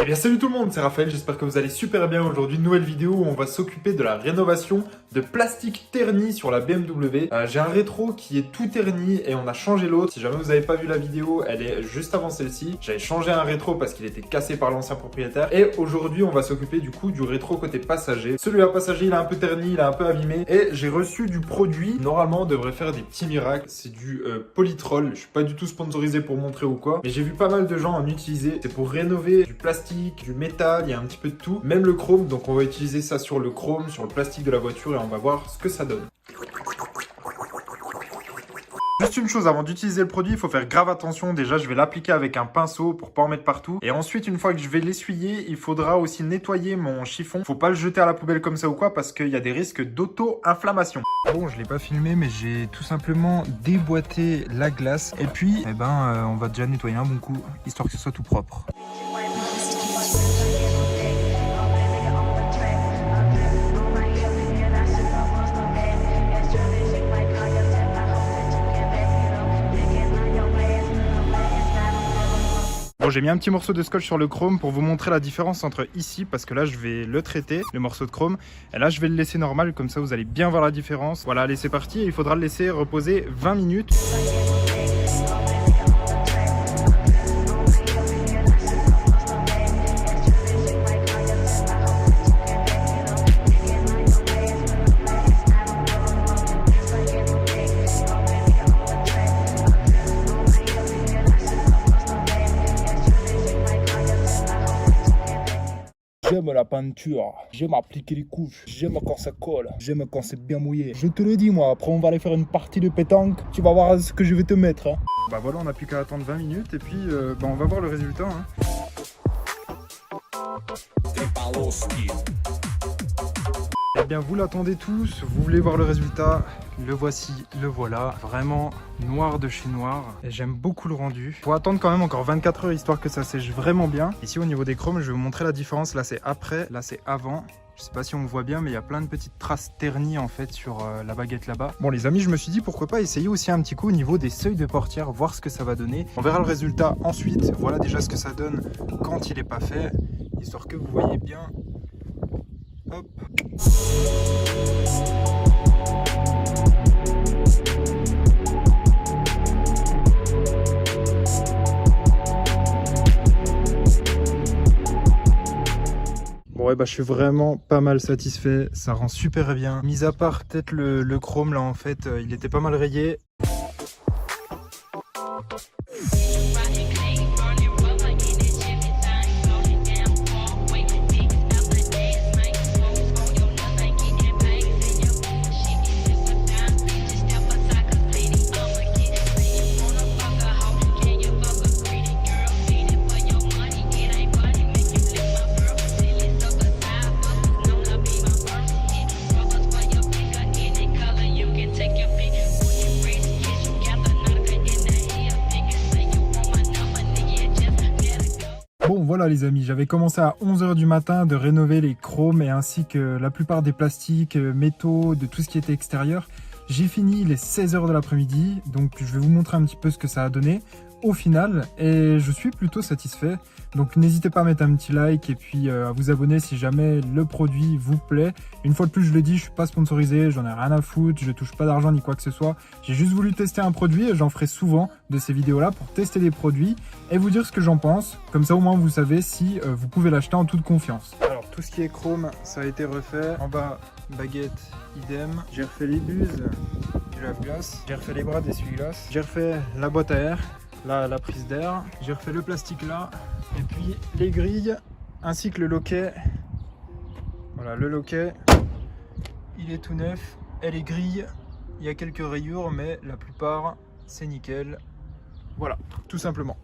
bien salut tout le monde, c'est Raphaël, j'espère que vous allez super bien. Aujourd'hui, une nouvelle vidéo où on va s'occuper de la rénovation de plastique terni sur la BMW. J'ai un rétro qui est tout terni et on a changé l'autre. Si jamais vous n'avez pas vu la vidéo, elle est juste avant celle-ci. J'avais changé un rétro parce qu'il était cassé par l'ancien propriétaire. Et aujourd'hui, on va s'occuper du coup du rétro côté passager. Celui-là passager, il est un peu terni, il est un peu abîmé. Et j'ai reçu du produit, normalement on devrait faire des petits miracles. C'est du Polytrol, je suis pas du tout sponsorisé pour montrer ou quoi. Mais j'ai vu pas mal de gens en utiliser. C'est pour rénover du plastique, du métal, il y a un petit peu de tout, même le chrome, donc on va utiliser ça sur le chrome, sur le plastique de la voiture et on va voir ce que ça donne. Juste une chose, avant d'utiliser le produit, il faut faire grave attention. Déjà, je vais l'appliquer avec un pinceau pour pas en mettre partout. Et ensuite, une fois que je vais l'essuyer, il faudra aussi nettoyer mon chiffon. Faut pas le jeter à la poubelle comme ça ou quoi, parce qu'il y a des risques d'auto-inflammation. Bon, je l'ai pas filmé, mais j'ai tout simplement déboîté la glace. Et puis, on va déjà nettoyer un bon coup, histoire que ce soit tout propre. Bon, j'ai mis un petit morceau de scotch sur le chrome pour vous montrer la différence entre ici, parce que là je vais le traiter, le morceau de chrome, et là je vais le laisser normal, comme ça vous allez bien voir la différence. Voilà, allez, c'est parti, il faudra le laisser reposer 20 minutes. J'aime la peinture, j'aime appliquer les couches, j'aime quand ça colle, j'aime quand c'est bien mouillé. Je te le dis moi, après on va aller faire une partie de pétanque, tu vas voir ce que je vais te mettre. Hein. Bah voilà, on n'a plus qu'à attendre 20 minutes et puis on va voir le résultat. Hein. Eh bien vous l'attendez tous, vous voulez voir le résultat, le voici, le voilà, vraiment noir de chez noir et j'aime beaucoup le rendu. Faut attendre quand même encore 24 heures histoire que ça sèche vraiment bien. Ici au niveau des chromes, je vais vous montrer la différence, là c'est après, là c'est avant. Je sais pas si on voit bien, mais il y a plein de petites traces ternies en fait sur la baguette là-bas. Bon les amis, je me suis dit pourquoi pas essayer aussi un petit coup au niveau des seuils de portière, voir ce que ça va donner. On verra le résultat ensuite, voilà déjà ce que ça donne quand il est pas fait, histoire que vous voyez bien. Hop. Bon ouais, je suis vraiment pas mal satisfait, ça rend super bien. Mis à part peut-être le chrome là en fait, il était pas mal rayé. Bon voilà les amis, j'avais commencé à 11 h du matin de rénover les chromes et ainsi que la plupart des plastiques, métaux, de tout ce qui était extérieur. J'ai fini les 16 h de l'après-midi, donc je vais vous montrer un petit peu ce que ça a donné au final et je suis plutôt satisfait. Donc n'hésitez pas à mettre un petit like et puis à vous abonner si jamais le produit vous plaît. Une fois de plus je le dis, je suis pas sponsorisé, j'en ai rien à foutre, je touche pas d'argent ni quoi que ce soit. J'ai juste voulu tester un produit et j'en ferai souvent de ces vidéos là pour tester des produits et vous dire ce que j'en pense. Comme ça au moins vous savez si vous pouvez l'acheter en toute confiance. Alors tout ce qui est chrome ça a été refait. En bas baguette idem. J'ai refait les buses du lave-glace. J'ai refait les bras d'essuie-glace. J'ai refait la boîte à air. Là, la prise d'air, j'ai refait le plastique là, et puis les grilles, ainsi que le loquet. Voilà, le loquet, il est tout neuf, et les grilles, il y a quelques rayures, mais la plupart, c'est nickel. Voilà, tout simplement.